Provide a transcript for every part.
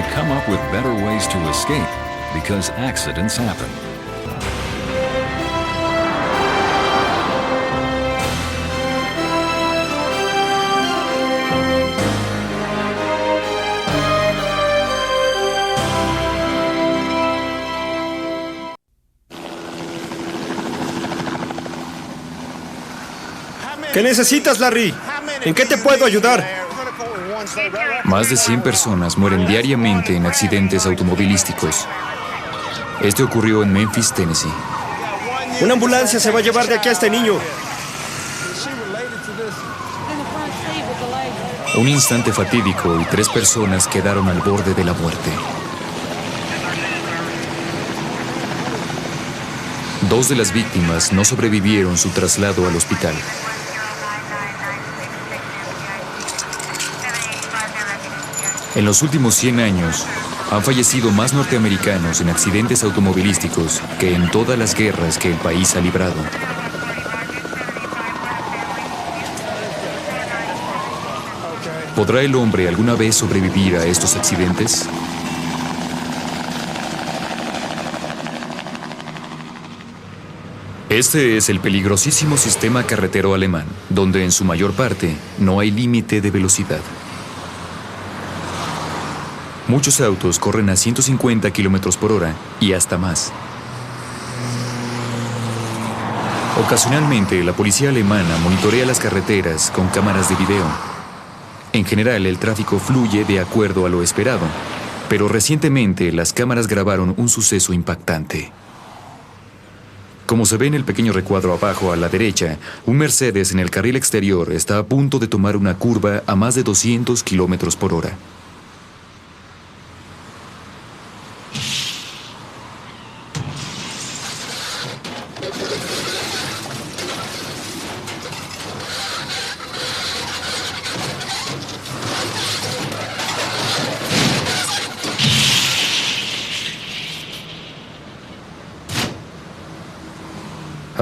to come up with better ways to escape because accidents happen. ¿Qué necesitas, Larry? ¿En qué te puedo ayudar? Más de 100 personas mueren diariamente en accidentes automovilísticos. Este ocurrió en Memphis, Tennessee. Una ambulancia se va a llevar de aquí a este niño. Un instante fatídico y 3 personas quedaron al borde de la muerte. 2 de las víctimas no sobrevivieron su traslado al hospital. En los últimos 100 años, han fallecido más norteamericanos en accidentes automovilísticos que en todas las guerras que el país ha librado. ¿Podrá el hombre alguna vez sobrevivir a estos accidentes? Este es el peligrosísimo sistema carretero alemán, donde en su mayor parte no hay límite de velocidad. Muchos autos corren a 150 kilómetros por hora y hasta más. Ocasionalmente, la policía alemana monitorea las carreteras con cámaras de video. En general, el tráfico fluye de acuerdo a lo esperado, pero recientemente las cámaras grabaron un suceso impactante. Como se ve en el pequeño recuadro abajo a la derecha, un Mercedes en el carril exterior está a punto de tomar una curva a más de 200 kilómetros por hora.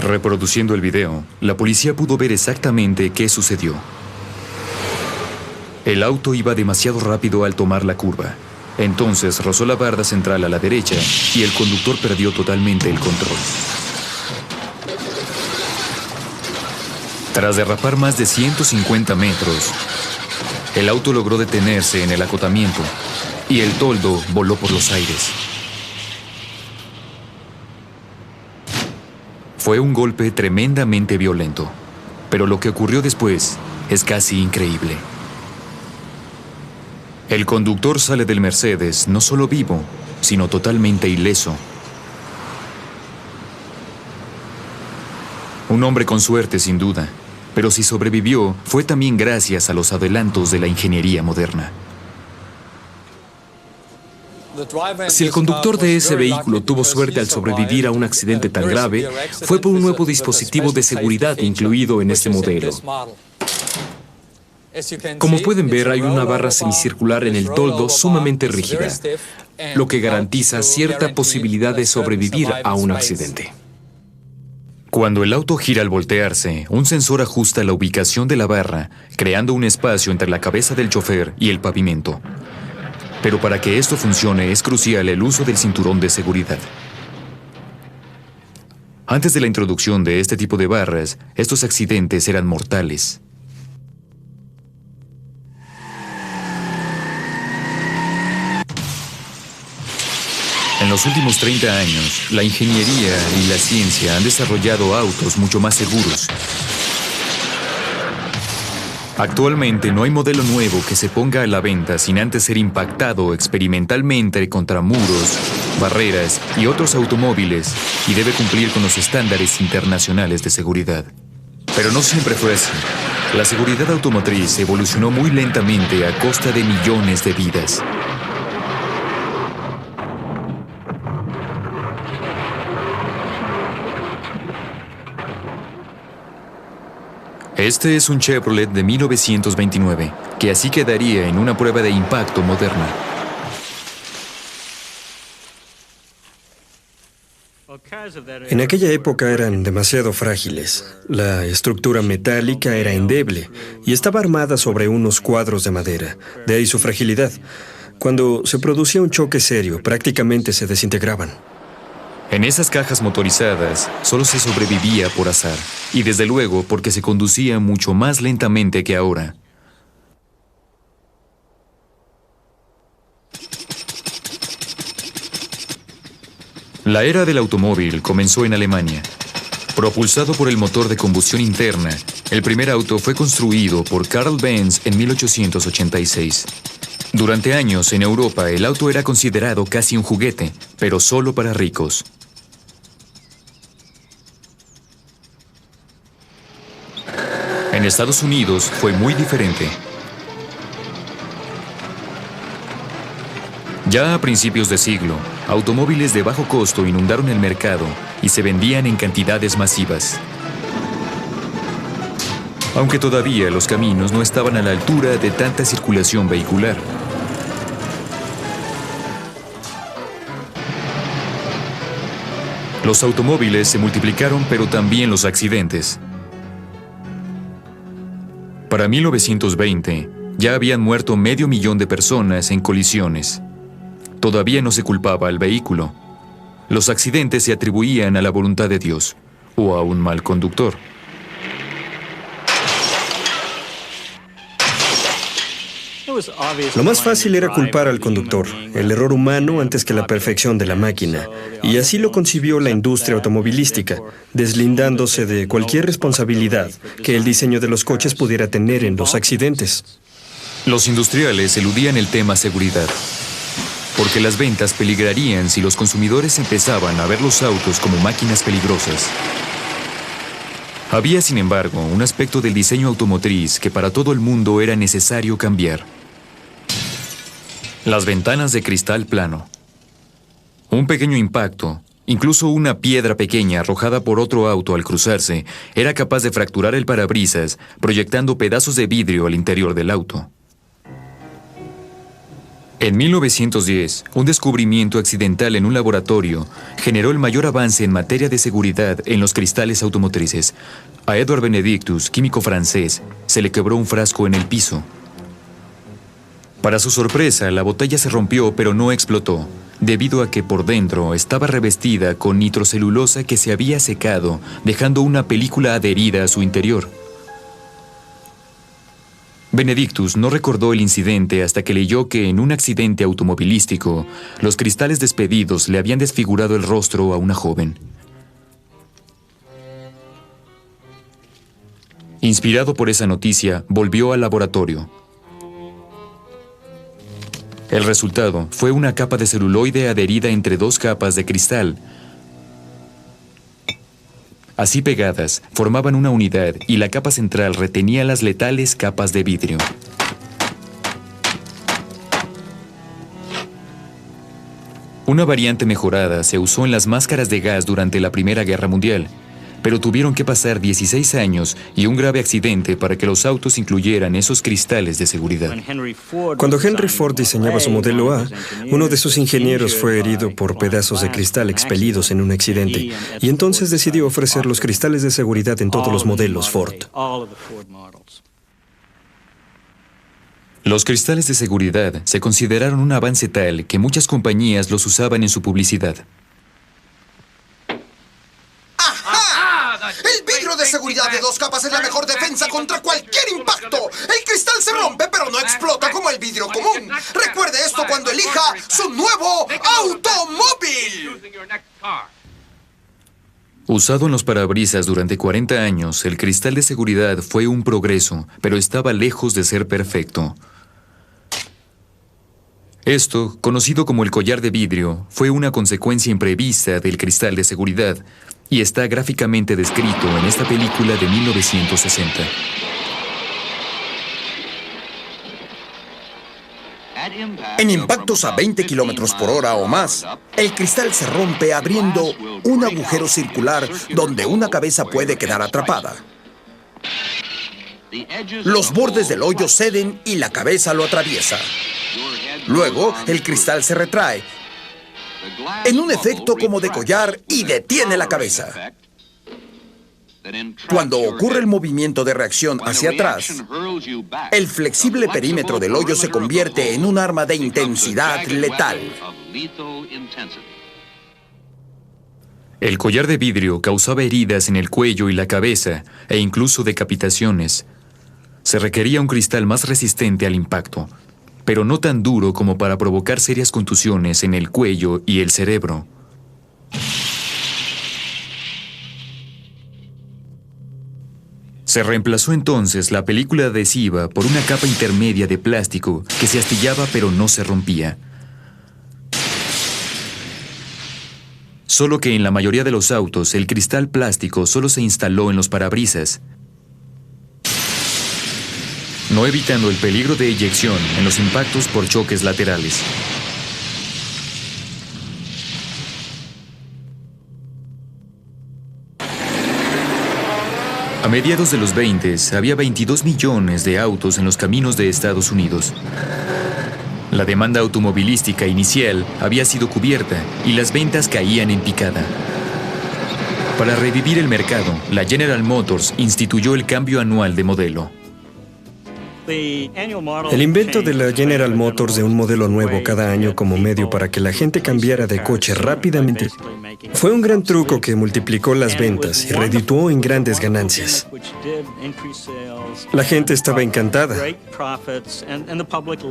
Reproduciendo el video, la policía pudo ver exactamente qué sucedió. El auto iba demasiado rápido al tomar la curva. Entonces rozó la barda central a la derecha y el conductor perdió totalmente el control. Tras derrapar más de 150 metros, el auto logró detenerse en el acotamiento y el toldo voló por los aires. Fue un golpe tremendamente violento, pero lo que ocurrió después es casi increíble. El conductor sale del Mercedes no solo vivo, sino totalmente ileso. Un hombre con suerte, sin duda, pero si sobrevivió fue también gracias a los adelantos de la ingeniería moderna. Si el conductor de ese vehículo tuvo suerte al sobrevivir a un accidente tan grave, fue por un nuevo dispositivo de seguridad incluido en este modelo. Como pueden ver, hay una barra semicircular en el toldo sumamente rígida, lo que garantiza cierta posibilidad de sobrevivir a un accidente. Cuando el auto gira al voltearse, un sensor ajusta la ubicación de la barra, creando un espacio entre la cabeza del chofer y el pavimento. Pero para que esto funcione es crucial el uso del cinturón de seguridad. Antes de la introducción de este tipo de barras, estos accidentes eran mortales. En los últimos 30 años, la ingeniería y la ciencia han desarrollado autos mucho más seguros. Actualmente no hay modelo nuevo que se ponga a la venta sin antes ser impactado experimentalmente contra muros, barreras y otros automóviles y debe cumplir con los estándares internacionales de seguridad. Pero no siempre fue así. La seguridad automotriz evolucionó muy lentamente a costa de millones de vidas. Este es un Chevrolet de 1929, que así quedaría en una prueba de impacto moderna. En aquella época eran demasiado frágiles. La estructura metálica era endeble y estaba armada sobre unos cuadros de madera. De ahí su fragilidad. Cuando se producía un choque serio, prácticamente se desintegraban. En esas cajas motorizadas solo se sobrevivía por azar, y desde luego porque se conducía mucho más lentamente que ahora. La era del automóvil comenzó en Alemania. Propulsado por el motor de combustión interna, el primer auto fue construido por Karl Benz en 1886. Durante años, en Europa, el auto era considerado casi un juguete, pero solo para ricos. En Estados Unidos fue muy diferente. Ya a principios de siglo, automóviles de bajo costo inundaron el mercado y se vendían en cantidades masivas. Aunque todavía los caminos no estaban a la altura de tanta circulación vehicular. Los automóviles se multiplicaron, pero también los accidentes. Para 1920, ya habían muerto 500.000 de personas en colisiones. Todavía no se culpaba al vehículo. Los accidentes se atribuían a la voluntad de Dios o a un mal conductor. Lo más fácil era culpar al conductor, el error humano antes que la perfección de la máquina. Y así lo concibió la industria automovilística, deslindándose de cualquier responsabilidad que el diseño de los coches pudiera tener en los accidentes. Los industriales eludían el tema seguridad, porque las ventas peligrarían si los consumidores empezaban a ver los autos como máquinas peligrosas. Había, sin embargo, un aspecto del diseño automotriz que para todo el mundo era necesario cambiar. Las ventanas de cristal plano. Un pequeño impacto, incluso una piedra pequeña arrojada por otro auto al cruzarse, era capaz de fracturar el parabrisas, proyectando pedazos de vidrio al interior del auto. En 1910, un descubrimiento accidental en un laboratorio generó el mayor avance en materia de seguridad en los cristales automotrices. A Edward Benedictus, químico francés, se le quebró un frasco en el piso. Para su sorpresa, la botella se rompió pero no explotó, debido a que por dentro estaba revestida con nitrocelulosa que se había secado, dejando una película adherida a su interior. Benedictus no recordó el incidente hasta que leyó que en un accidente automovilístico, los cristales despedidos le habían desfigurado el rostro a una joven. Inspirado por esa noticia, volvió al laboratorio. El resultado fue una capa de celuloide adherida entre dos capas de cristal. Así pegadas, formaban una unidad y la capa central retenía las letales capas de vidrio. Una variante mejorada se usó en las máscaras de gas durante la Primera Guerra Mundial, pero tuvieron que pasar 16 años y un grave accidente para que los autos incluyeran esos cristales de seguridad. Cuando Henry Ford diseñaba su modelo A, uno de sus ingenieros fue herido por pedazos de cristal expelidos en un accidente, y entonces decidió ofrecer los cristales de seguridad en todos los modelos Ford. Los cristales de seguridad se consideraron un avance tal que muchas compañías los usaban en su publicidad. El vidrio de seguridad de 2 capas es la mejor defensa contra cualquier impacto. El cristal se rompe, pero no explota como el vidrio común. Recuerde esto cuando elija su nuevo automóvil. Usado en los parabrisas durante 40 años, el cristal de seguridad fue un progreso, pero estaba lejos de ser perfecto. Esto, conocido como el collar de vidrio, fue una consecuencia imprevista del cristal de seguridad, y está gráficamente descrito en esta película de 1960. En impactos a 20 kilómetros por hora o más, el cristal se rompe abriendo un agujero circular donde una cabeza puede quedar atrapada. Los bordes del hoyo ceden y la cabeza lo atraviesa. Luego, el cristal se retrae en un efecto como de collar y detiene la cabeza. Cuando ocurre el movimiento de reacción hacia atrás, el flexible perímetro del hoyo se convierte en un arma de intensidad letal. El collar de vidrio causaba heridas en el cuello y la cabeza, e incluso decapitaciones. Se requería un cristal más resistente al impacto, pero no tan duro como para provocar serias contusiones en el cuello y el cerebro. Se reemplazó entonces la película adhesiva por una capa intermedia de plástico que se astillaba pero no se rompía. Solo que en la mayoría de los autos el cristal plástico solo se instaló en los parabrisas, no evitando el peligro de eyección en los impactos por choques laterales. A mediados de los 20 había 22 millones de autos en los caminos de Estados Unidos. La demanda automovilística inicial había sido cubierta y las ventas caían en picada. Para revivir el mercado, la General Motors instituyó el cambio anual de modelo. El invento de la General Motors de un modelo nuevo cada año como medio para que la gente cambiara de coche rápidamente fue un gran truco que multiplicó las ventas y redituó en grandes ganancias. La gente estaba encantada,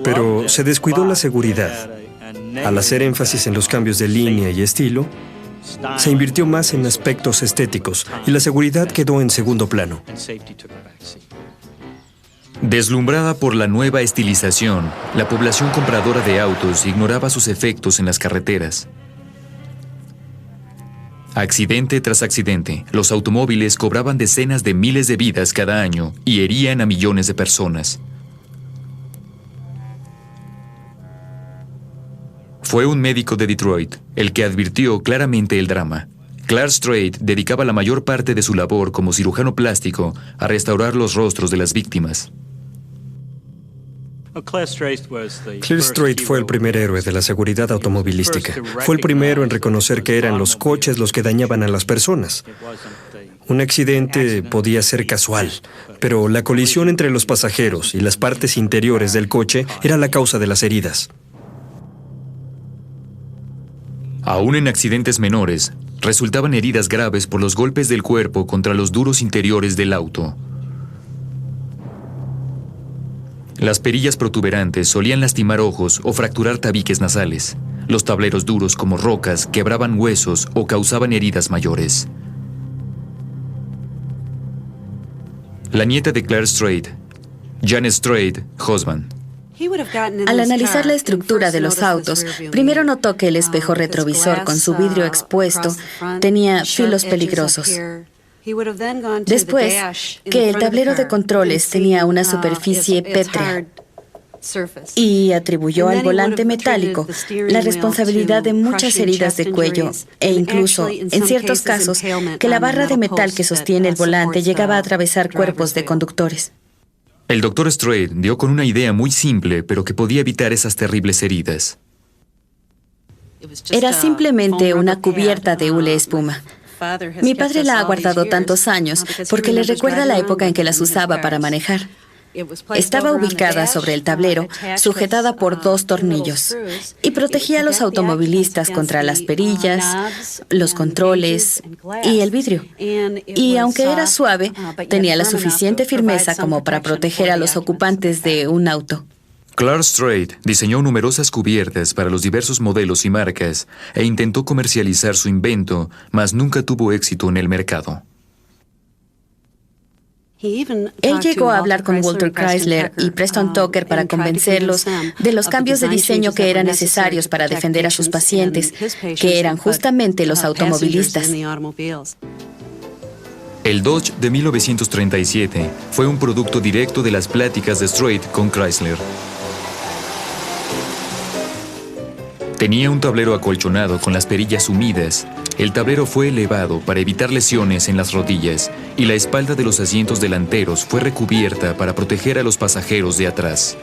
pero se descuidó la seguridad. Al hacer énfasis en los cambios de línea y estilo, se invirtió más en aspectos estéticos y la seguridad quedó en segundo plano. Deslumbrada por la nueva estilización, la población compradora de autos ignoraba sus efectos en las carreteras. Accidente tras accidente, los automóviles cobraban decenas de miles de vidas cada año y herían a millones de personas. Fue un médico de Detroit el que advirtió claramente el drama. Clark Strait dedicaba la mayor parte de su labor como cirujano plástico a restaurar los rostros de las víctimas. Clark Strait fue el primer héroe de la seguridad automovilística. Fue el primero en reconocer que eran los coches los que dañaban a las personas. Un accidente podía ser casual, pero la colisión entre los pasajeros y las partes interiores del coche era la causa de las heridas. Aún en accidentes menores, resultaban heridas graves por los golpes del cuerpo contra los duros interiores del auto. Las perillas protuberantes solían lastimar ojos o fracturar tabiques nasales. Los tableros duros como rocas quebraban huesos o causaban heridas mayores. La nieta de Clark Strait, Janet Strait Husband. Al analizar la estructura de los autos, primero notó que el espejo retrovisor con su vidrio expuesto tenía filos peligrosos. Después, que el tablero de controles tenía una superficie pétrea y atribuyó al volante metálico la responsabilidad de muchas heridas de cuello e incluso, en ciertos casos, que la barra de metal que sostiene el volante llegaba a atravesar cuerpos de conductores. El Dr. Strait dio con una idea muy simple, pero que podía evitar esas terribles heridas. Era simplemente una cubierta de hule espuma. Mi padre la ha guardado tantos años porque le recuerda la época en que las usaba para manejar. Estaba ubicada sobre el tablero, sujetada por 2 tornillos, y protegía a los automovilistas contra las perillas, los controles y el vidrio. Y aunque era suave, tenía la suficiente firmeza como para proteger a los ocupantes de un auto. Clark Strait diseñó numerosas cubiertas para los diversos modelos y marcas e intentó comercializar su invento, mas nunca tuvo éxito en el mercado. Él llegó a hablar con Walter Chrysler y Preston Tucker para convencerlos de los cambios de diseño que eran necesarios para defender a sus pacientes, que eran justamente los automovilistas. El Dodge de 1937 fue un producto directo de las pláticas de Strait con Chrysler. Tenía un tablero acolchonado con las perillas humidas. El tablero fue elevado para evitar lesiones en las rodillas y la espalda de los asientos delanteros fue recubierta para proteger a los pasajeros de atrás.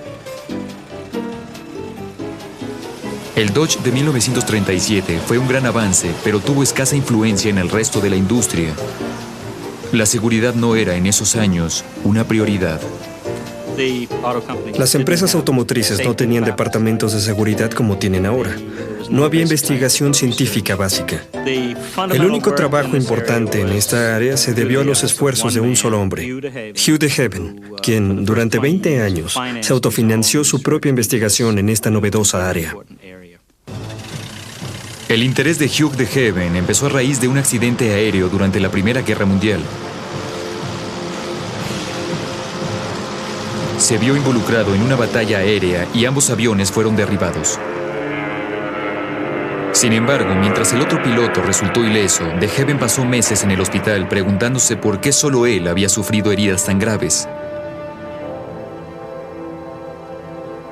El Dodge de 1937 fue un gran avance, pero tuvo escasa influencia en el resto de la industria. La seguridad no era en esos años una prioridad. Las empresas automotrices no tenían departamentos de seguridad como tienen ahora. No había investigación científica básica. El único trabajo importante en esta área se debió a los esfuerzos de un solo hombre, Hugh DeHaven, quien durante 20 años se autofinanció su propia investigación en esta novedosa área. El interés de Hugh DeHaven empezó a raíz de un accidente aéreo durante la Primera Guerra Mundial. Se vio involucrado en una batalla aérea y ambos aviones fueron derribados. Sin embargo, mientras el otro piloto resultó ileso, DeHaven pasó meses en el hospital preguntándose por qué solo él había sufrido heridas tan graves.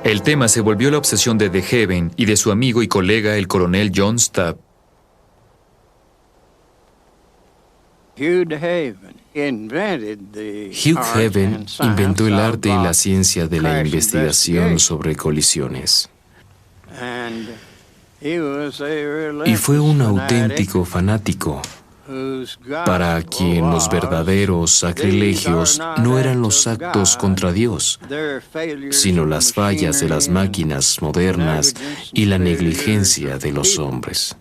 El tema se volvió la obsesión de DeHaven y de su amigo y colega, el coronel John Stapp. Hugh DeHaven inventó el arte y la ciencia de la investigación sobre colisiones. Y fue un auténtico fanático, para quien los verdaderos sacrilegios no eran los actos contra Dios, sino las fallas de las máquinas modernas y la negligencia de los hombres.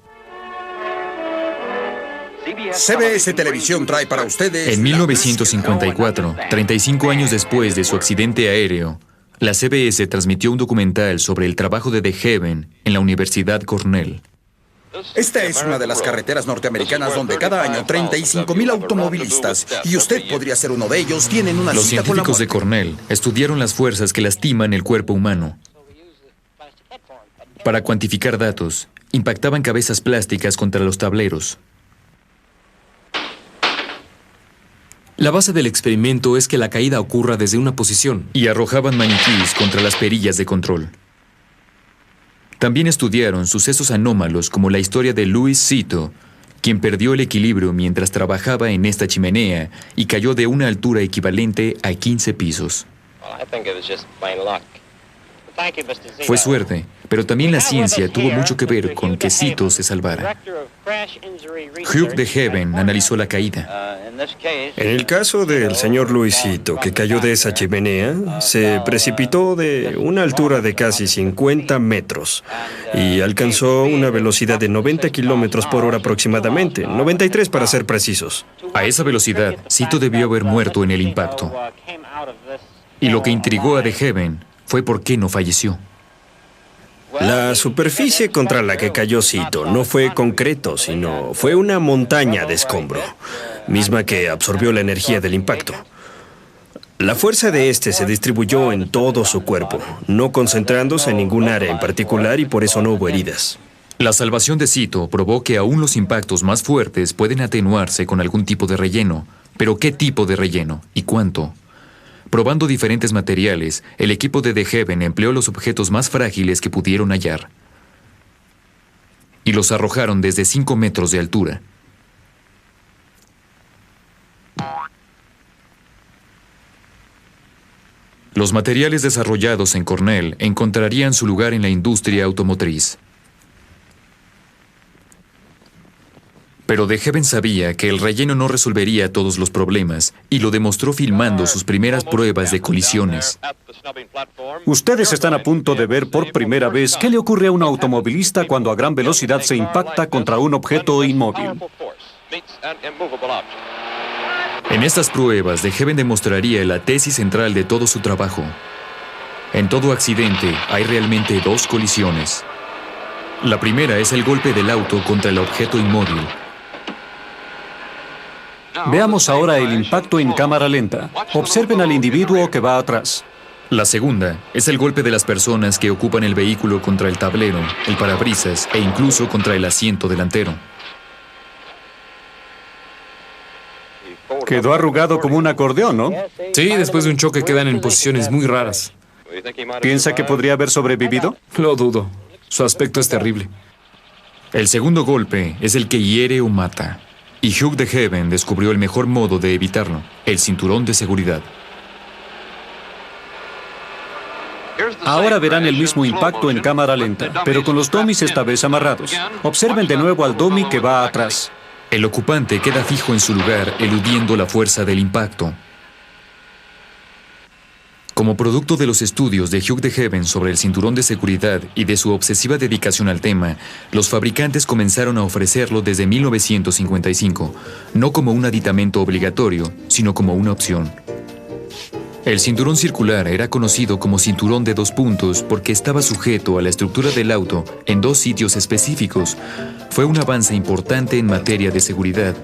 CBS Televisión trae para ustedes... En 1954, 35 años después de su accidente aéreo, la CBS transmitió un documental sobre el trabajo de DeHaven en la Universidad Cornell. Esta es una de las carreteras norteamericanas donde cada año 35,000 automovilistas, y usted podría ser uno de ellos, tienen una Los cita con la científicos de muerte. Cornell estudiaron las fuerzas que lastiman el cuerpo humano. Para cuantificar datos, impactaban cabezas plásticas contra los tableros. La base del experimento es que la caída ocurra desde una posición. Y arrojaban maniquís contra las perillas de control. También estudiaron sucesos anómalos como la historia de Louis Zito, quien perdió el equilibrio mientras trabajaba en esta chimenea y cayó de una altura equivalente a 15 pisos. Fue suerte, pero también la ciencia tuvo mucho que ver con que Zito se salvara. Hugh DeHaven analizó la caída. En el caso del señor Luisito, que cayó de esa chimenea, se precipitó de una altura de casi 50 metros y alcanzó una velocidad de 90 kilómetros por hora aproximadamente, 93 para ser precisos. A esa velocidad, Zito debió haber muerto en el impacto. Y lo que intrigó a DeHaven fue por qué no falleció. La superficie contra la que cayó Zito no fue concreto, sino fue una montaña de escombro, misma que absorbió la energía del impacto. La fuerza de este se distribuyó en todo su cuerpo, no concentrándose en ningún área en particular y por eso no hubo heridas. La salvación de Zito probó que aún los impactos más fuertes pueden atenuarse con algún tipo de relleno. ¿Pero qué tipo de relleno? ¿Y cuánto? Probando diferentes materiales, el equipo de DeHaven empleó los objetos más frágiles que pudieron hallar y los arrojaron desde 5 metros de altura. Los materiales desarrollados en Cornell encontrarían su lugar en la industria automotriz. Pero DeHaven sabía que el relleno no resolvería todos los problemas y lo demostró filmando sus primeras pruebas de colisiones. Ustedes están a punto de ver por primera vez qué le ocurre a un automovilista cuando a gran velocidad se impacta contra un objeto inmóvil. En estas pruebas, DeHaven demostraría la tesis central de todo su trabajo. En todo accidente hay realmente dos colisiones. La primera es el golpe del auto contra el objeto inmóvil. Veamos ahora el impacto en cámara lenta. Observen al individuo que va atrás. La segunda es el golpe de las personas que ocupan el vehículo contra el tablero, el parabrisas e incluso contra el asiento delantero. Quedó arrugado como un acordeón, ¿no? Sí, después de un choque quedan en posiciones muy raras. ¿Piensa que podría haber sobrevivido? Lo dudo. Su aspecto es terrible. El segundo golpe es el que hiere o mata. Y Hugh DeHaven descubrió el mejor modo de evitarlo, el cinturón de seguridad. Ahora verán el mismo impacto en cámara lenta, pero con los dummies esta vez amarrados. Observen de nuevo al dummy que va atrás. El ocupante queda fijo en su lugar, eludiendo la fuerza del impacto. Como producto de los estudios de Hugh DeHaven sobre el cinturón de seguridad y de su obsesiva dedicación al tema, los fabricantes comenzaron a ofrecerlo desde 1955, no como un aditamento obligatorio, sino como una opción. El cinturón circular era conocido como cinturón de 2 puntos porque estaba sujeto a la estructura del auto en 2 sitios específicos. Fue un avance importante en materia de seguridad,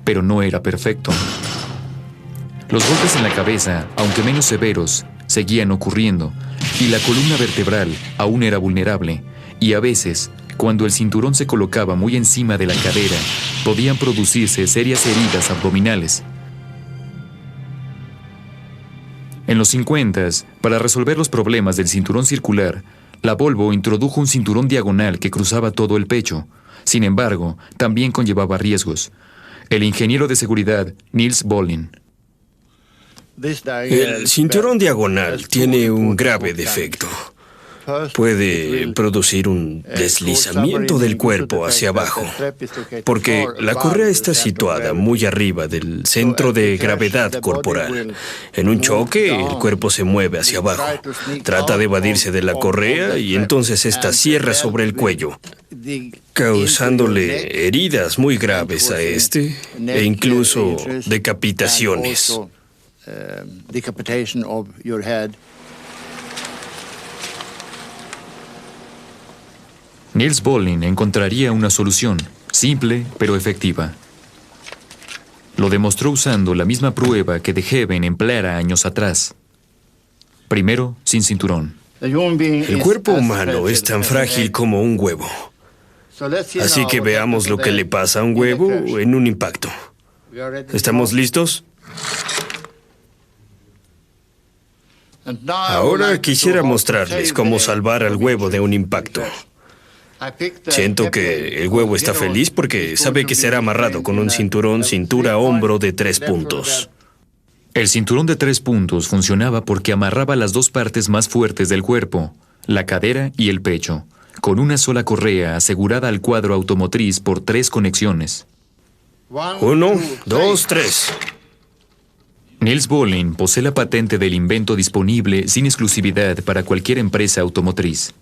pero no era perfecto. Los golpes en la cabeza, aunque menos severos, seguían ocurriendo, y la columna vertebral aún era vulnerable, y a veces, cuando el cinturón se colocaba muy encima de la cadera, podían producirse serias heridas abdominales. En los 50s, para resolver los problemas del cinturón circular, la Volvo introdujo un cinturón diagonal que cruzaba todo el pecho. Sin embargo, también conllevaba riesgos. El ingeniero de seguridad, Niels Bohlin. El cinturón diagonal tiene un grave defecto. Puede producir un deslizamiento del cuerpo hacia abajo, porque la correa está situada muy arriba del centro de gravedad corporal. En un choque, el cuerpo se mueve hacia abajo. Trata de evadirse de la correa y entonces ésta cierra sobre el cuello, causándole heridas muy graves a este e incluso decapitaciones. Niels Bohlin encontraría una solución, simple pero efectiva. Lo demostró usando la misma prueba que DeHaven empleara años atrás. Primero, sin cinturón. El cuerpo humano es tan frágil como un huevo. Así que veamos lo que le pasa a un huevo en un impacto. ¿Estamos listos? Ahora quisiera mostrarles cómo salvar al huevo de un impacto. Siento que el huevo está feliz porque sabe que será amarrado con un cinturón cintura-hombro de 3 puntos. El cinturón de 3 puntos funcionaba porque amarraba las 2 partes más fuertes del cuerpo, la cadera y el pecho, con una sola correa asegurada al cuadro automotriz por 3 conexiones. 1, 2, 3. Niels Bohlin posee la patente del invento disponible sin exclusividad para cualquier empresa automotriz.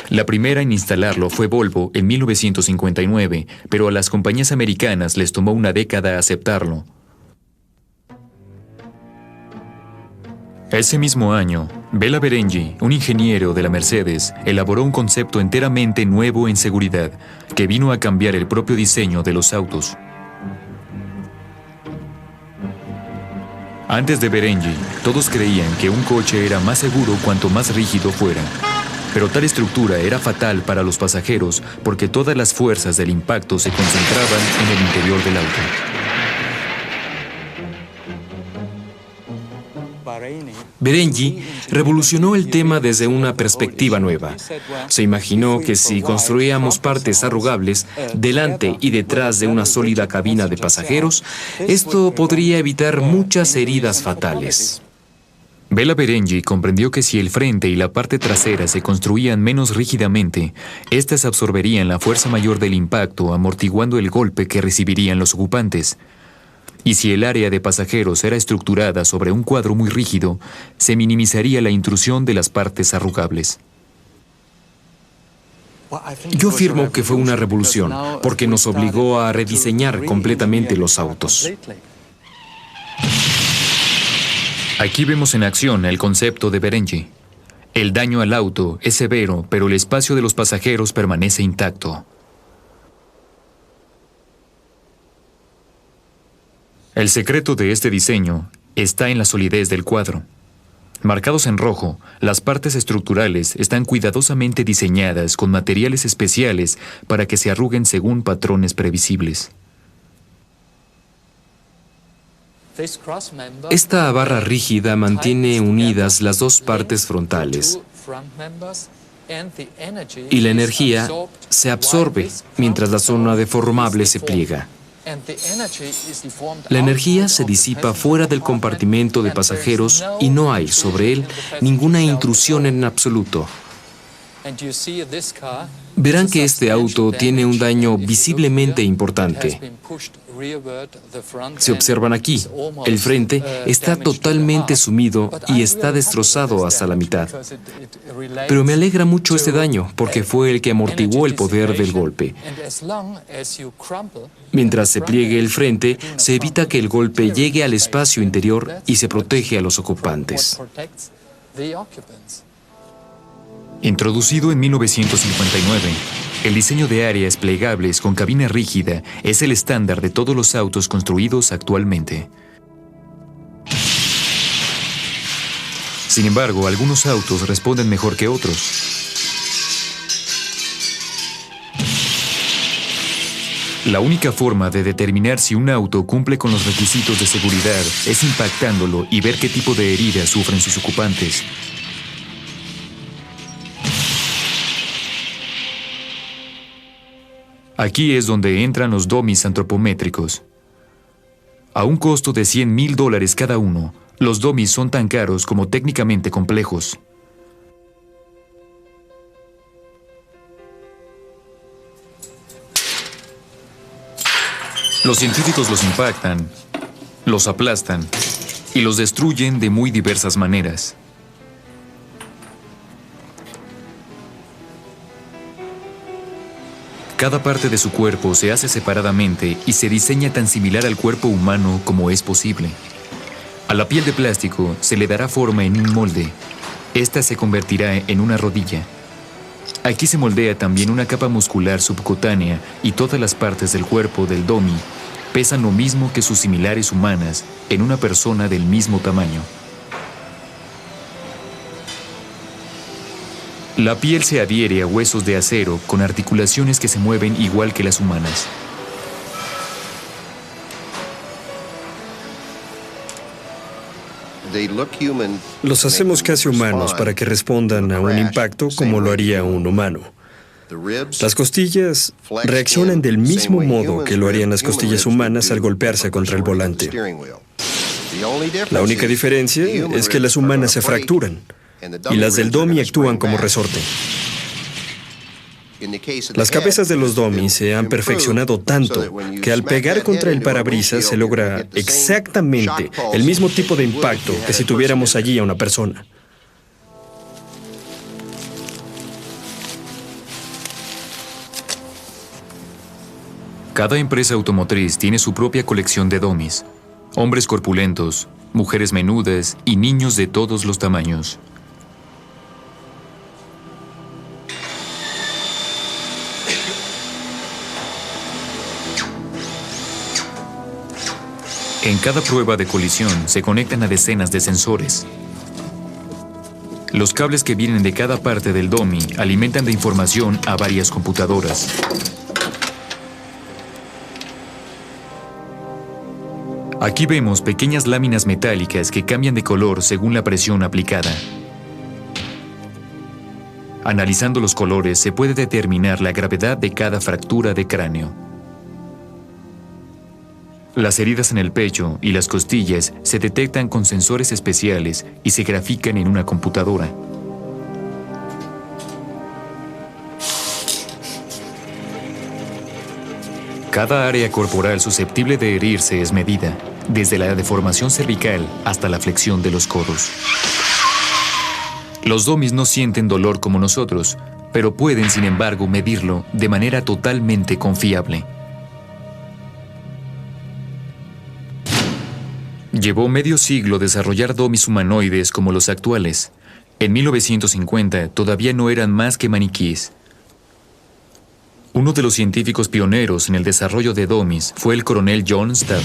La primera en instalarlo fue Volvo en 1959, pero a las compañías americanas les tomó una década aceptarlo. Ese mismo año, Bela Berengi, un ingeniero de la Mercedes, elaboró un concepto enteramente nuevo en seguridad, que vino a cambiar el propio diseño de los autos. Antes de Berengi, todos creían que un coche era más seguro cuanto más rígido fuera. Pero tal estructura era fatal para los pasajeros porque todas las fuerzas del impacto se concentraban en el interior del auto. Berengi revolucionó el tema desde una perspectiva nueva. Se imaginó que si construíamos partes arrugables delante y detrás de una sólida cabina de pasajeros, esto podría evitar muchas heridas fatales. Bela Berengi comprendió que si el frente y la parte trasera se construían menos rígidamente, éstas absorberían la fuerza mayor del impacto, amortiguando el golpe que recibirían los ocupantes. Y si el área de pasajeros era estructurada sobre un cuadro muy rígido, se minimizaría la intrusión de las partes arrugables. Yo afirmo que fue una revolución, porque nos obligó a rediseñar completamente los autos. Aquí vemos en acción el concepto de Berengi. El daño al auto es severo, pero el espacio de los pasajeros permanece intacto. El secreto de este diseño está en la solidez del cuadro. Marcados en rojo, las partes estructurales están cuidadosamente diseñadas con materiales especiales para que se arruguen según patrones previsibles. Esta barra rígida mantiene unidas las 2 partes frontales y la energía se absorbe mientras la zona deformable se pliega. La energía se disipa fuera del compartimento de pasajeros y no hay sobre él ninguna intrusión en absoluto. Verán que este auto tiene un daño visiblemente importante. Se observan aquí. El frente está totalmente sumido y está destrozado hasta la mitad. Pero me alegra mucho este daño, porque fue el que amortiguó el poder del golpe. Mientras se pliegue el frente, se evita que el golpe llegue al espacio interior y se protege a los ocupantes. Introducido en 1959, el diseño de áreas plegables con cabina rígida es el estándar de todos los autos construidos actualmente. Sin embargo, algunos autos responden mejor que otros. La única forma de determinar si un auto cumple con los requisitos de seguridad es impactándolo y ver qué tipo de heridas sufren sus ocupantes. Aquí es donde entran los dummies antropométricos. A un costo de $100,000 cada uno, los dummies son tan caros como técnicamente complejos. Los científicos los impactan, los aplastan y los destruyen de muy diversas maneras. Cada parte de su cuerpo se hace separadamente y se diseña tan similar al cuerpo humano como es posible. A la piel de plástico se le dará forma en un molde. Esta se convertirá en una rodilla. Aquí se moldea también una capa muscular subcutánea y todas las partes del cuerpo del dummy pesan lo mismo que sus similares humanas en una persona del mismo tamaño. La piel se adhiere a huesos de acero con articulaciones que se mueven igual que las humanas. Los hacemos casi humanos para que respondan a un impacto como lo haría un humano. Las costillas reaccionan del mismo modo que lo harían las costillas humanas al golpearse contra el volante. La única diferencia es que las humanas se fracturan y las del dummy actúan como resorte. Las cabezas de los dummies se han perfeccionado tanto que al pegar contra el parabrisas se logra exactamente el mismo tipo de impacto que si tuviéramos allí a una persona. Cada empresa automotriz tiene su propia colección de dummies. Hombres corpulentos, mujeres menudas y niños de todos los tamaños. En cada prueba de colisión se conectan a decenas de sensores. Los cables que vienen de cada parte del dummy alimentan de información a varias computadoras. Aquí vemos pequeñas láminas metálicas que cambian de color según la presión aplicada. Analizando los colores se puede determinar la gravedad de cada fractura de cráneo. Las heridas en el pecho y las costillas se detectan con sensores especiales y se grafican en una computadora. Cada área corporal susceptible de herirse es medida, desde la deformación cervical hasta la flexión de los codos. Los dummies no sienten dolor como nosotros, pero pueden, sin embargo, medirlo de manera totalmente confiable. Llevó medio siglo desarrollar dummies humanoides como los actuales. En 1950 todavía no eran más que maniquíes. Uno de los científicos pioneros en el desarrollo de dummies fue el coronel John Stapp.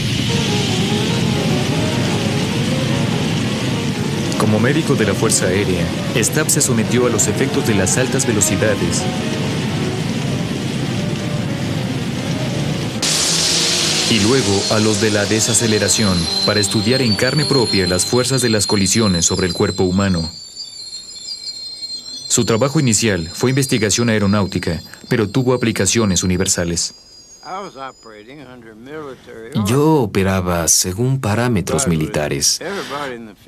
Como médico de la Fuerza Aérea, Stapp se sometió a los efectos de las altas velocidades y luego a los de la desaceleración para estudiar en carne propia las fuerzas de las colisiones sobre el cuerpo humano. Su trabajo inicial fue investigación aeronáutica, pero tuvo aplicaciones universales. Yo operaba según parámetros militares,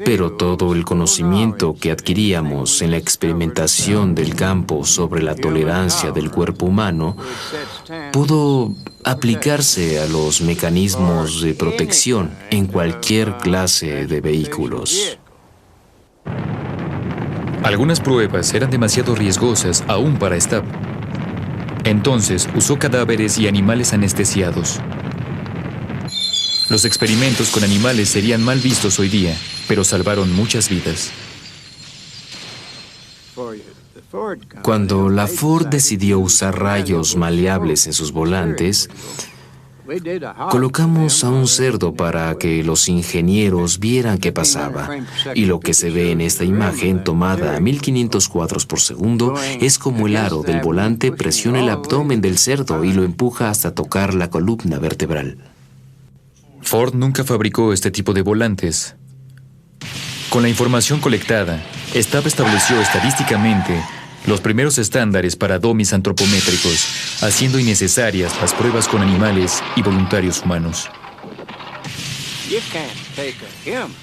pero todo el conocimiento que adquiríamos en la experimentación del campo sobre la tolerancia del cuerpo humano pudo aplicarse a los mecanismos de protección en cualquier clase de vehículos. Algunas pruebas eran demasiado riesgosas aún para Stab. Entonces usó cadáveres y animales anestesiados. Los experimentos con animales serían mal vistos hoy día, pero salvaron muchas vidas. Cuando la Ford decidió usar rayos maleables en sus volantes, colocamos a un cerdo para que los ingenieros vieran qué pasaba. Y lo que se ve en esta imagen, tomada a 1500 cuadros por segundo, es como el aro del volante presiona el abdomen del cerdo y lo empuja hasta tocar la columna vertebral. Ford nunca fabricó este tipo de volantes. Con la información colectada, Stab estableció estadísticamente los primeros estándares para dummies antropométricos, haciendo innecesarias las pruebas con animales y voluntarios humanos.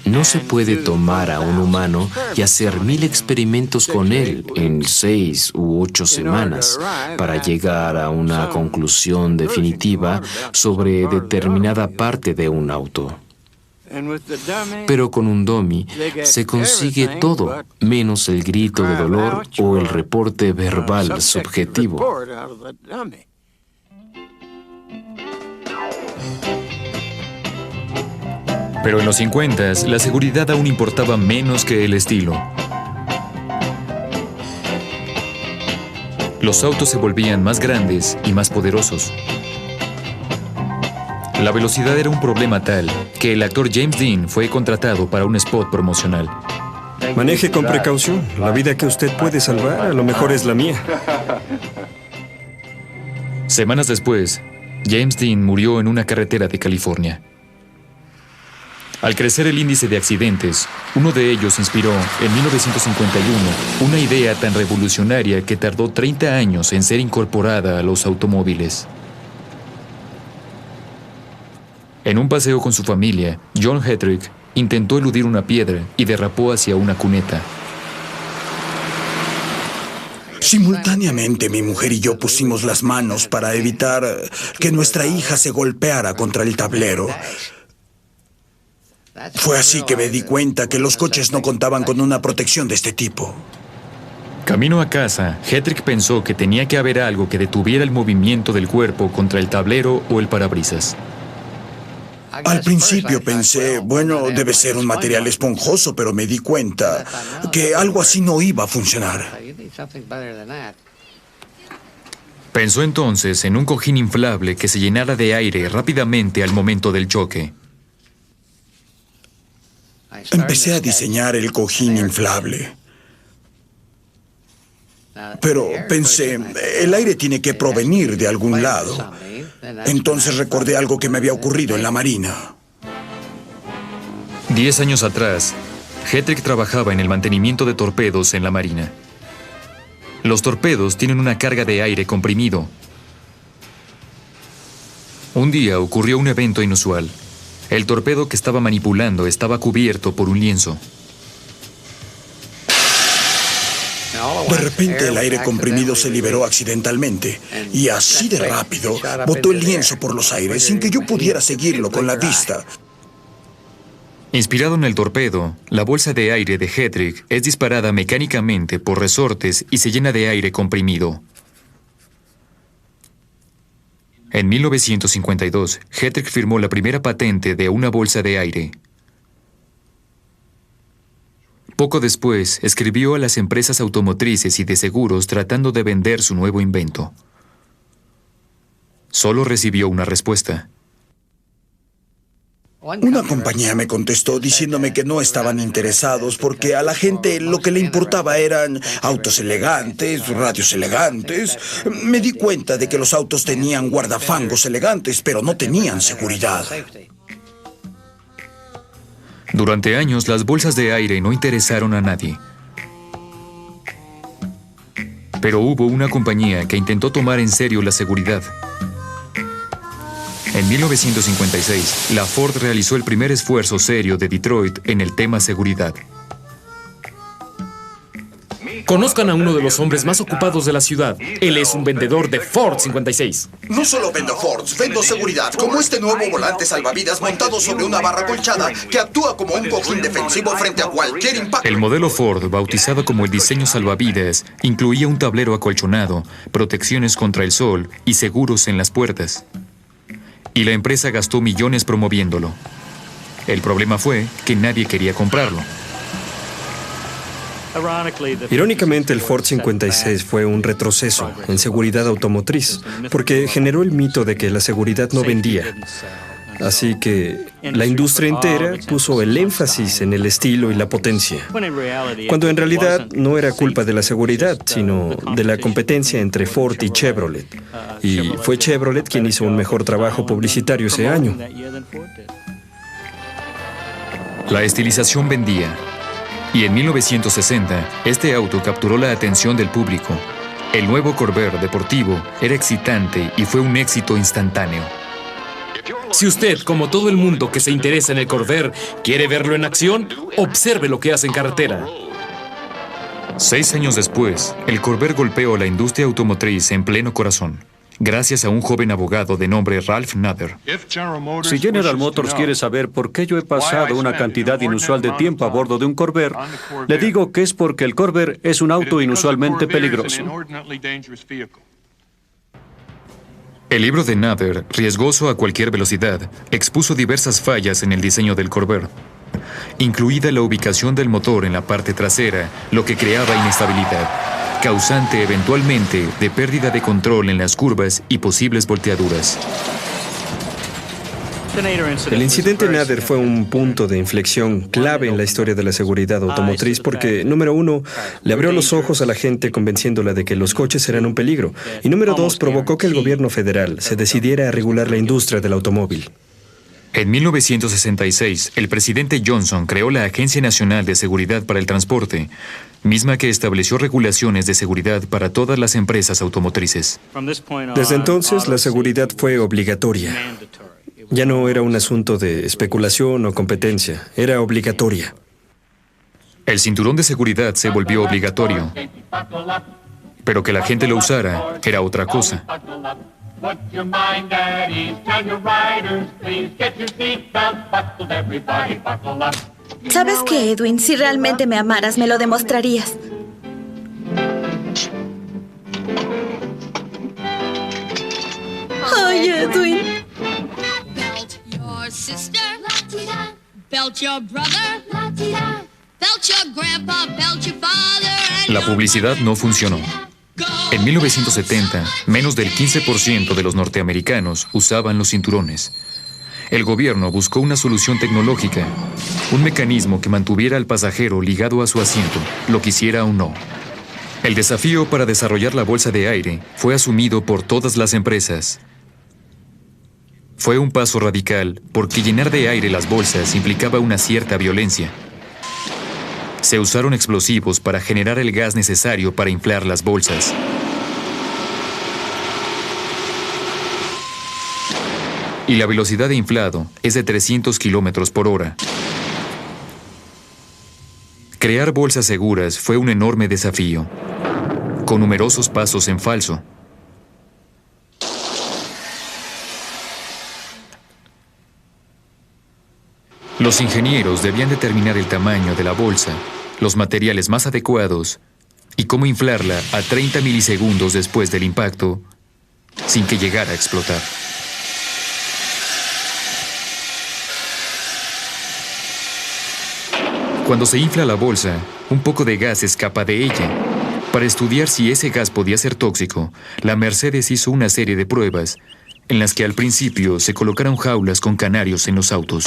No se puede tomar a un humano y hacer 1000 experimentos con él en 6 u 8 semanas para llegar a una conclusión definitiva sobre determinada parte de un auto. Pero con un dummy se consigue todo, menos el grito de dolor o el reporte verbal subjetivo. Pero en los 50s, la seguridad aún importaba menos que el estilo. Los autos se volvían más grandes y más poderosos. La velocidad era un problema tal que el actor James Dean fue contratado para un spot promocional. Maneje con precaución. La vida que usted puede salvar a lo mejor es la mía. Semanas después, James Dean murió en una carretera de California. Al crecer el índice de accidentes, uno de ellos inspiró, en 1951, una idea tan revolucionaria que tardó 30 años en ser incorporada a los automóviles. En un paseo con su familia, John Hetrick intentó eludir una piedra y derrapó hacia una cuneta. Simultáneamente, mi mujer y yo pusimos las manos para evitar que nuestra hija se golpeara contra el tablero. Fue así que me di cuenta que los coches no contaban con una protección de este tipo. Camino a casa, Hetrick pensó que tenía que haber algo que detuviera el movimiento del cuerpo contra el tablero o el parabrisas. Al principio pensé, bueno, debe ser un material esponjoso, pero me di cuenta que algo así no iba a funcionar. Pensó entonces en un cojín inflable que se llenara de aire rápidamente al momento del choque. Empecé a diseñar el cojín inflable. Pero pensé, el aire tiene que provenir de algún lado. Entonces recordé algo que me había ocurrido en la Marina. 10 años atrás, Hetrick trabajaba en el mantenimiento de torpedos en la Marina. Los torpedos tienen una carga de aire comprimido. Un día ocurrió un evento inusual. El torpedo que estaba manipulando estaba cubierto por un lienzo. De repente el aire comprimido se liberó accidentalmente y así de rápido botó el lienzo por los aires sin que yo pudiera seguirlo con la vista. Inspirado en el torpedo, la bolsa de aire de Hetrick es disparada mecánicamente por resortes y se llena de aire comprimido. En 1952, Hetrick firmó la primera patente de una bolsa de aire. Poco después, escribió a las empresas automotrices y de seguros tratando de vender su nuevo invento. Solo recibió una respuesta. Una compañía me contestó diciéndome que no estaban interesados porque a la gente lo que le importaba eran autos elegantes, radios elegantes. Me di cuenta de que los autos tenían guardafangos elegantes, pero no tenían seguridad. Durante años, las bolsas de aire no interesaron a nadie. Pero hubo una compañía que intentó tomar en serio la seguridad. En 1956, la Ford realizó el primer esfuerzo serio de Detroit en el tema seguridad. Conozcan a uno de los hombres más ocupados de la ciudad. Él es un vendedor de Ford 56. No solo vendo Fords, vendo seguridad, como este nuevo volante salvavidas montado sobre una barra colchada que actúa como un cojín defensivo frente a cualquier impacto. El modelo Ford, bautizado como el diseño salvavidas, incluía un tablero acolchonado, protecciones contra el sol y seguros en las puertas. Y la empresa gastó millones promoviéndolo. El problema fue que nadie quería comprarlo. Irónicamente, el Ford 56 fue un retroceso en seguridad automotriz, porque generó el mito de que la seguridad no vendía. Así que la industria entera puso el énfasis en el estilo y la potencia, cuando en realidad no era culpa de la seguridad, sino de la competencia entre Ford y Chevrolet. Y fue Chevrolet quien hizo un mejor trabajo publicitario ese año. La estilización vendía. Y en 1960, este auto capturó la atención del público. El nuevo Corvair deportivo era excitante y fue un éxito instantáneo. Si usted, como todo el mundo que se interesa en el Corvair, quiere verlo en acción, observe lo que hace en carretera. 6 años después, el Corvair golpeó a la industria automotriz en pleno corazón, gracias a un joven abogado de nombre Ralph Nader. Si General Motors quiere saber por qué yo he pasado una cantidad inusual de tiempo a bordo de un Corvair, le digo que es porque el Corvair es un auto inusualmente peligroso. El libro de Nader, Riesgoso a cualquier velocidad, expuso diversas fallas en el diseño del Corvair, incluida la ubicación del motor en la parte trasera, lo que creaba inestabilidad, causante eventualmente de pérdida de control en las curvas y posibles volteaduras. El incidente Nader fue un punto de inflexión clave en la historia de la seguridad automotriz porque, número 1, le abrió los ojos a la gente convenciéndola de que los coches eran un peligro, y número 2, provocó que el gobierno federal se decidiera a regular la industria del automóvil. En 1966, el presidente Johnson creó la Agencia Nacional de Seguridad para el Transporte, misma que estableció regulaciones de seguridad para todas las empresas automotrices. Desde entonces, la seguridad fue obligatoria. Ya no era un asunto de especulación o competencia, era obligatoria. El cinturón de seguridad se volvió obligatorio, pero que la gente lo usara era otra cosa. ¿Sabes qué, Edwin? Si realmente me amaras, me lo demostrarías. Ay, Edwin. La publicidad no funcionó. En 1970, menos del 15% de los norteamericanos usaban los cinturones. El gobierno buscó una solución tecnológica, un mecanismo que mantuviera al pasajero ligado a su asiento, lo quisiera o no. El desafío para desarrollar la bolsa de aire fue asumido por todas las empresas. Fue un paso radical porque llenar de aire las bolsas implicaba una cierta violencia. Se usaron explosivos para generar el gas necesario para inflar las bolsas. Y la velocidad de inflado es de 300 kilómetros por hora. Crear bolsas seguras fue un enorme desafío, con numerosos pasos en falso. Los ingenieros debían determinar el tamaño de la bolsa, los materiales más adecuados y cómo inflarla a 30 milisegundos después del impacto sin que llegara a explotar. Cuando se infla la bolsa, un poco de gas escapa de ella. Para estudiar si ese gas podía ser tóxico, la Mercedes hizo una serie de pruebas en las que al principio se colocaron jaulas con canarios en los autos.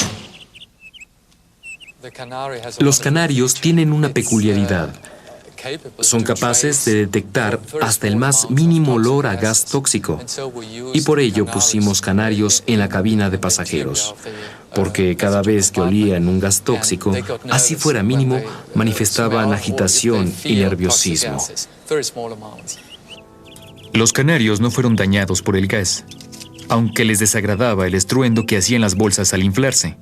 Los canarios tienen una peculiaridad. Son capaces de detectar hasta el más mínimo olor a gas tóxico. Y por ello pusimos canarios en la cabina de pasajeros. Porque cada vez que olían un gas tóxico, así fuera mínimo, manifestaban agitación y nerviosismo. Los canarios no fueron dañados por el gas. aunque les desagradaba el estruendo que hacían las bolsas al inflarse.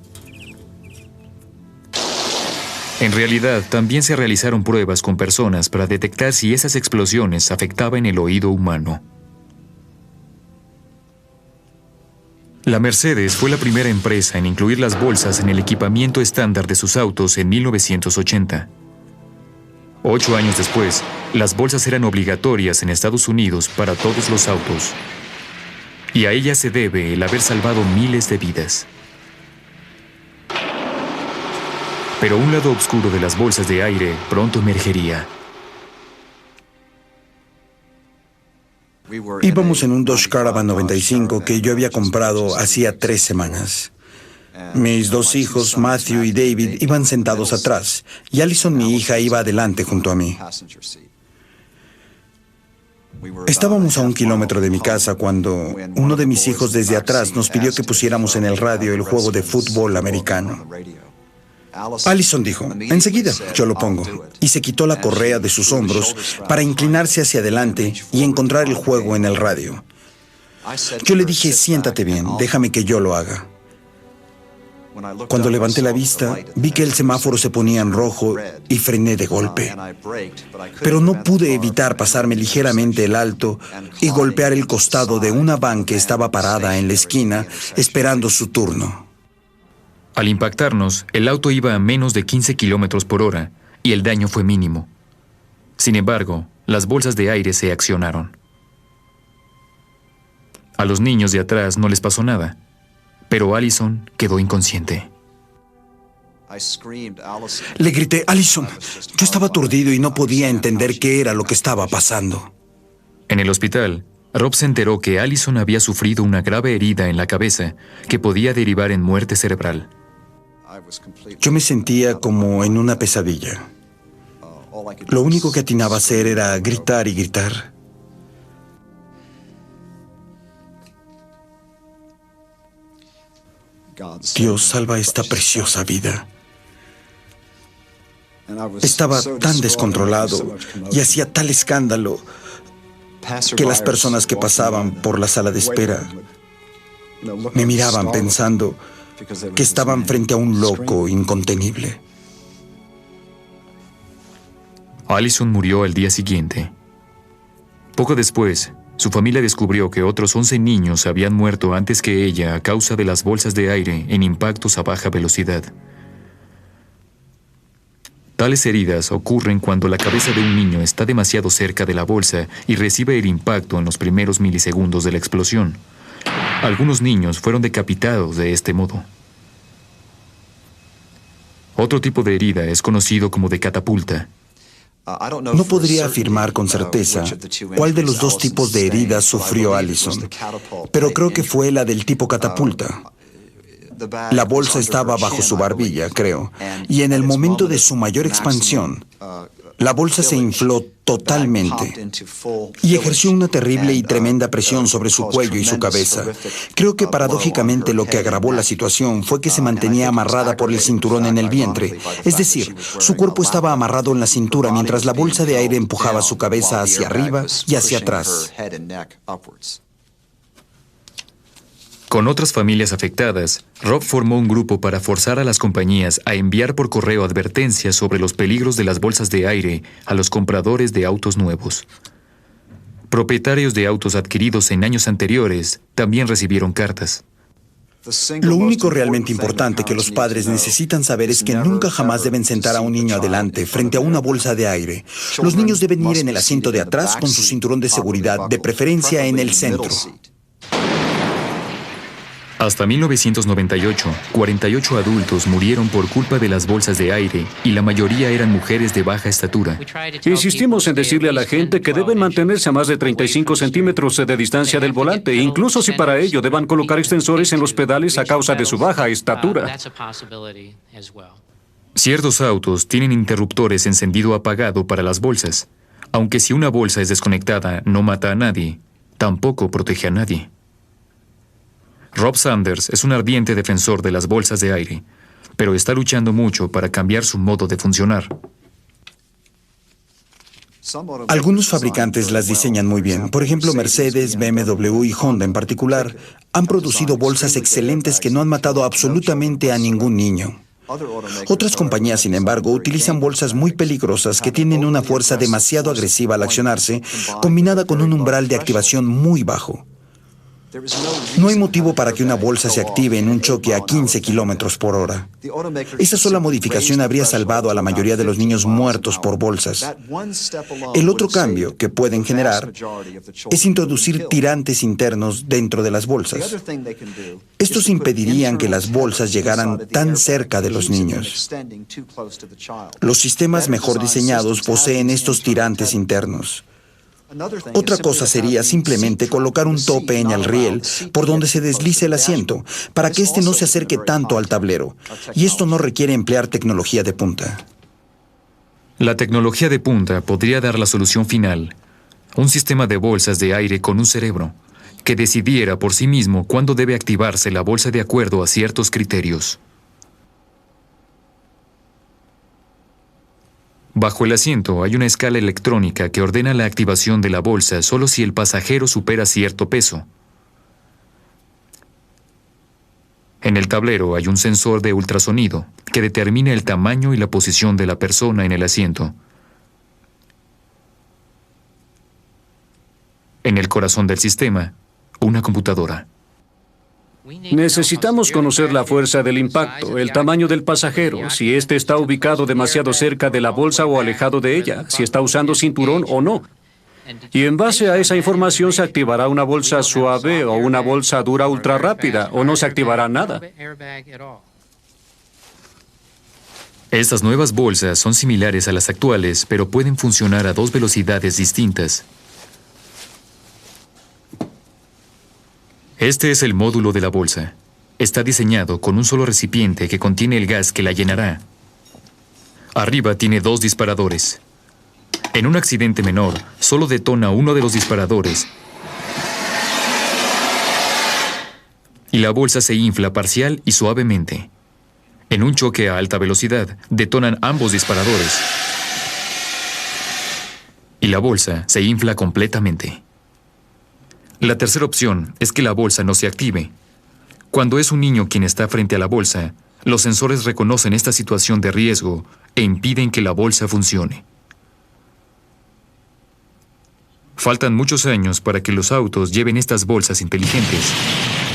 En realidad, también se realizaron pruebas con personas para detectar si esas explosiones afectaban el oído humano. La Mercedes fue la primera empresa en incluir las bolsas en el equipamiento estándar de sus autos en 1980. 8 años después, las bolsas eran obligatorias en Estados Unidos para todos los autos. Y a ella se debe el haber salvado miles de vidas. Pero un lado oscuro de las bolsas de aire pronto emergería. Íbamos en un Dodge Caravan 95 que yo había comprado hacía 3 semanas. Mis 2 hijos, Matthew y David, iban sentados atrás, y Allison, mi hija, iba adelante junto a mí. Estábamos a 1 kilómetro de mi casa cuando uno de mis hijos desde atrás nos pidió que pusiéramos en el radio el juego de fútbol americano. Allison dijo, enseguida, yo lo pongo, y se quitó la correa de sus hombros para inclinarse hacia adelante y encontrar el juego en el radio. Yo le dije, siéntate bien, déjame que yo lo haga. Cuando levanté la vista, vi que el semáforo se ponía en rojo y frené de golpe. Pero no pude evitar pasarme ligeramente el alto y golpear el costado de una van que estaba parada en la esquina esperando su turno. Al impactarnos, el auto iba a menos de 15 kilómetros por hora y el daño fue mínimo. Sin embargo, las bolsas de aire se accionaron. A los niños de atrás no les pasó nada, pero Allison quedó inconsciente. Le grité, Allison. Yo estaba aturdido y no podía entender qué era lo que estaba pasando. En el hospital, Rob se enteró que Allison había sufrido una grave herida en la cabeza que podía derivar en muerte cerebral. Yo me sentía como en una pesadilla. Lo único que atinaba a hacer era gritar y gritar. Dios, salva esta preciosa vida. Estaba tan descontrolado y hacía tal escándalo que las personas que pasaban por la sala de espera me miraban pensando que estaban frente a un loco incontenible. Allison murió al día siguiente. Poco después, su familia descubrió que otros 11 niños habían muerto antes que ella a causa de las bolsas de aire en impactos a baja velocidad. Tales heridas ocurren cuando la cabeza de un niño está demasiado cerca de la bolsa y recibe el impacto en los primeros milisegundos de la explosión. Algunos niños fueron decapitados de este modo. Otro tipo de herida es conocido como de catapulta. No podría afirmar con certeza cuál de los 2 tipos de heridas sufrió Allison, pero creo que fue la del tipo catapulta. La bolsa estaba bajo su barbilla, creo, y en el momento de su mayor expansión, la bolsa se infló totalmente y ejerció una terrible y tremenda presión sobre su cuello y su cabeza. Creo que paradójicamente lo que agravó la situación fue que se mantenía amarrada por el cinturón en el vientre. Es decir, su cuerpo estaba amarrado en la cintura mientras la bolsa de aire empujaba su cabeza hacia arriba y hacia atrás. Con otras familias afectadas, Rob formó un grupo para forzar a las compañías a enviar por correo advertencias sobre los peligros de las bolsas de aire a los compradores de autos nuevos. Propietarios de autos adquiridos en años anteriores también recibieron cartas. Lo único realmente importante que los padres necesitan saber es que nunca jamás deben sentar a un niño adelante frente a una bolsa de aire. Los niños deben ir en el asiento de atrás con su cinturón de seguridad, de preferencia en el centro. Hasta 1998, 48 adultos murieron por culpa de las bolsas de aire y la mayoría eran mujeres de baja estatura. Insistimos en decirle a la gente que deben mantenerse a más de 35 centímetros de distancia del volante, incluso si para ello deban colocar extensores en los pedales a causa de su baja estatura. Ciertos autos tienen interruptores encendido apagado para las bolsas. Aunque si una bolsa es desconectada no mata a nadie, tampoco protege a nadie. Rob Sanders es un ardiente defensor de las bolsas de aire, pero está luchando mucho para cambiar su modo de funcionar. Algunos fabricantes las diseñan muy bien. Por ejemplo, Mercedes, BMW y Honda en particular han producido bolsas excelentes que no han matado absolutamente a ningún niño. Otras compañías, sin embargo, utilizan bolsas muy peligrosas que tienen una fuerza demasiado agresiva al accionarse, combinada con un umbral de activación muy bajo. No hay motivo para que una bolsa se active en un choque a 15 kilómetros por hora. Esa sola modificación habría salvado a la mayoría de los niños muertos por bolsas. El otro cambio que pueden generar es introducir tirantes internos dentro de las bolsas. Estos impedirían que las bolsas llegaran tan cerca de los niños. Los sistemas mejor diseñados poseen estos tirantes internos. Otra cosa sería simplemente colocar un tope en el riel por donde se deslice el asiento, para que éste no se acerque tanto al tablero. Y esto no requiere emplear tecnología de punta. La tecnología de punta podría dar la solución final. Un sistema de bolsas de aire con un cerebro, que decidiera por sí mismo cuándo debe activarse la bolsa de acuerdo a ciertos criterios. Bajo el asiento hay una escala electrónica que ordena la activación de la bolsa solo si el pasajero supera cierto peso. En el tablero hay un sensor de ultrasonido que determina el tamaño y la posición de la persona en el asiento. En el corazón del sistema, una computadora. Necesitamos conocer la fuerza del impacto, el tamaño del pasajero, si éste está ubicado demasiado cerca de la bolsa o alejado de ella, si está usando cinturón o no. Y en base a esa información se activará una bolsa suave o una bolsa dura ultra rápida, o no se activará nada. Estas nuevas bolsas son similares a las actuales, pero pueden funcionar a dos velocidades distintas. Este es el módulo de la bolsa. Está diseñado con un solo recipiente que contiene el gas que la llenará. Arriba tiene dos disparadores. En un accidente menor, solo detona uno de los disparadores y la bolsa se infla parcial y suavemente. En un choque a alta velocidad, detonan ambos disparadores y la bolsa se infla completamente. La tercera opción es que la bolsa no se active. Cuando es un niño quien está frente a la bolsa, los sensores reconocen esta situación de riesgo e impiden que la bolsa funcione. Faltan muchos años para que los autos lleven estas bolsas inteligentes.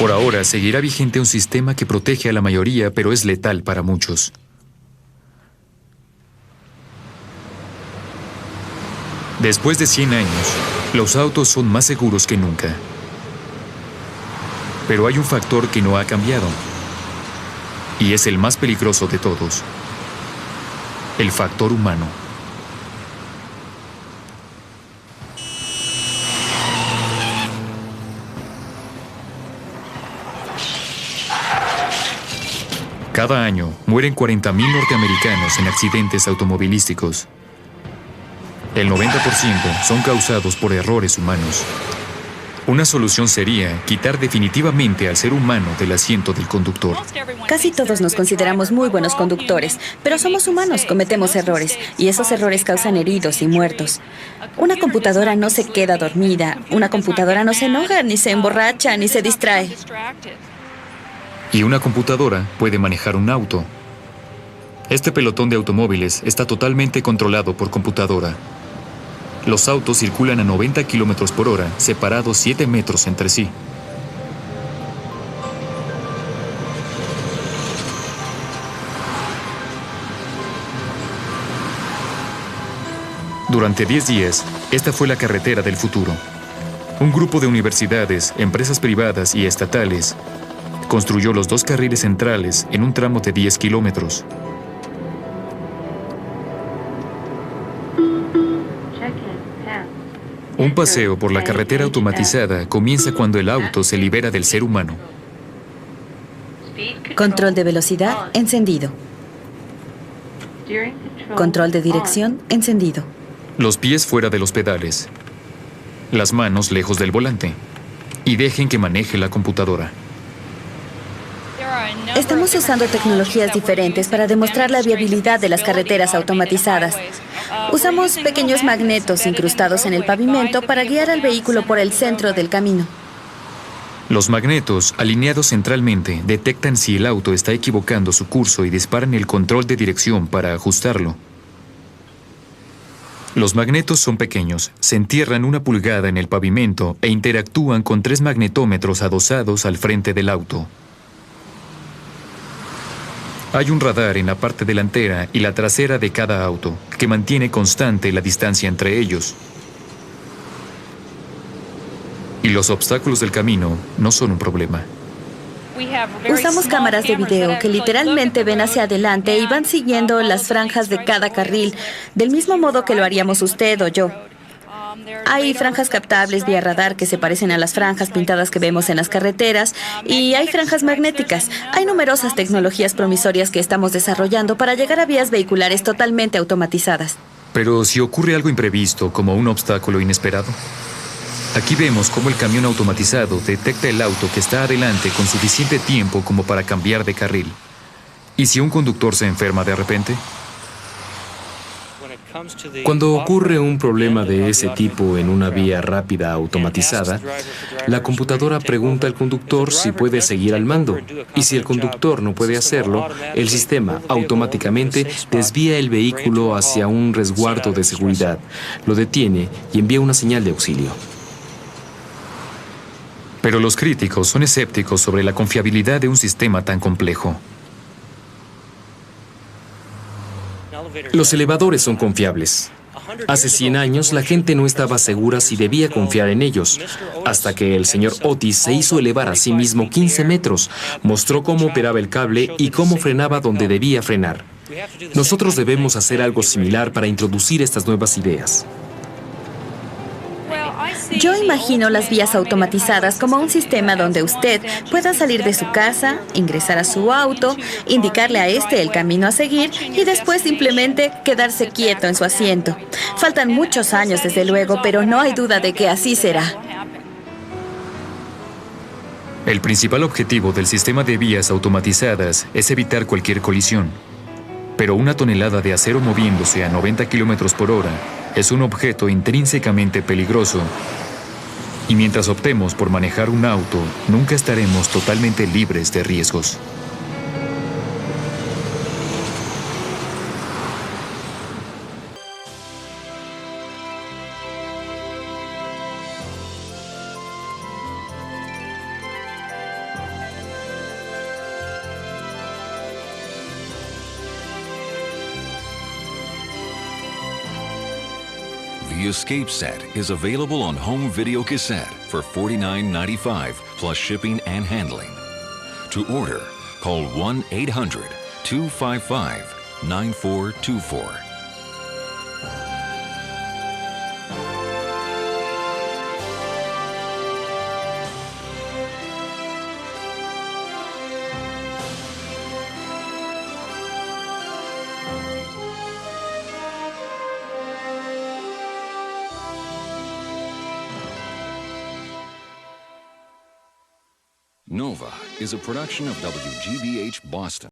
Por ahora seguirá vigente un sistema que protege a la mayoría, pero es letal para muchos. Después de 100 años, los autos son más seguros que nunca. Pero hay un factor que no ha cambiado, y es el más peligroso de todos: el factor humano. Cada año mueren 40,000 norteamericanos en accidentes automovilísticos. El 90% son causados por errores humanos. Una solución sería quitar definitivamente al ser humano del asiento del conductor. Casi todos nos consideramos muy buenos conductores, pero somos humanos, cometemos errores, y esos errores causan heridos y muertos. Una computadora no se queda dormida, una computadora no se enoja, ni se emborracha, ni se distrae. Y una computadora puede manejar un auto. Este pelotón de automóviles está totalmente controlado por computadora. Los autos circulan a 90 kilómetros por hora, separados 7 metros entre sí. Durante 10 días, esta fue la carretera del futuro. Un grupo de universidades, empresas privadas y estatales construyó los 2 carriles centrales en un tramo de 10 kilómetros. Un paseo por la carretera automatizada comienza cuando el auto se libera del ser humano. Control de velocidad, encendido. Control de dirección, encendido. Los pies fuera de los pedales. Las manos lejos del volante. Y dejen que maneje la computadora. Estamos usando tecnologías diferentes para demostrar la viabilidad de las carreteras automatizadas. Usamos pequeños magnetos incrustados en el pavimento para guiar al vehículo por el centro del camino. Los magnetos, alineados centralmente, detectan si el auto está equivocando su curso y disparan el control de dirección para ajustarlo. Los magnetos son pequeños, se entierran 1 pulgada en el pavimento e interactúan con 3 magnetómetros adosados al frente del auto. Hay un radar en la parte delantera y la trasera de cada auto, que mantiene constante la distancia entre ellos. Y los obstáculos del camino no son un problema. Usamos cámaras de video que literalmente ven hacia adelante y van siguiendo las franjas de cada carril, del mismo modo que lo haríamos usted o yo. Hay franjas captables vía radar que se parecen a las franjas pintadas que vemos en las carreteras y hay franjas magnéticas. Hay numerosas tecnologías promisorias que estamos desarrollando para llegar a vías vehiculares totalmente automatizadas. Pero si ocurre algo imprevisto, como un obstáculo inesperado. Aquí vemos cómo el camión automatizado detecta el auto que está adelante con suficiente tiempo como para cambiar de carril. ¿Y si un conductor se enferma de repente? Cuando ocurre un problema de ese tipo en una vía rápida automatizada, la computadora pregunta al conductor si puede seguir al mando. Y si el conductor no puede hacerlo, el sistema automáticamente desvía el vehículo hacia un resguardo de seguridad, lo detiene y envía una señal de auxilio. Pero los críticos son escépticos sobre la confiabilidad de un sistema tan complejo. Los elevadores son confiables. Hace 100 años la gente no estaba segura si debía confiar en ellos, hasta que el señor Otis se hizo elevar a sí mismo 15 metros, mostró cómo operaba el cable y cómo frenaba donde debía frenar. Nosotros debemos hacer algo similar para introducir estas nuevas ideas. Yo imagino las vías automatizadas como un sistema donde usted pueda salir de su casa, ingresar a su auto, indicarle a este el camino a seguir y después simplemente quedarse quieto en su asiento. Faltan muchos años, desde luego, pero no hay duda de que así será. El principal objetivo del sistema de vías automatizadas es evitar cualquier colisión. Pero 1 tonelada de acero moviéndose a 90 kilómetros por hora es un objeto intrínsecamente peligroso. Y mientras optemos por manejar un auto, nunca estaremos totalmente libres de riesgos. The Escape Set is available on home video cassette for $49.95 plus shipping and handling. To order, call 1-800-255-9424. Nova is a production of WGBH Boston.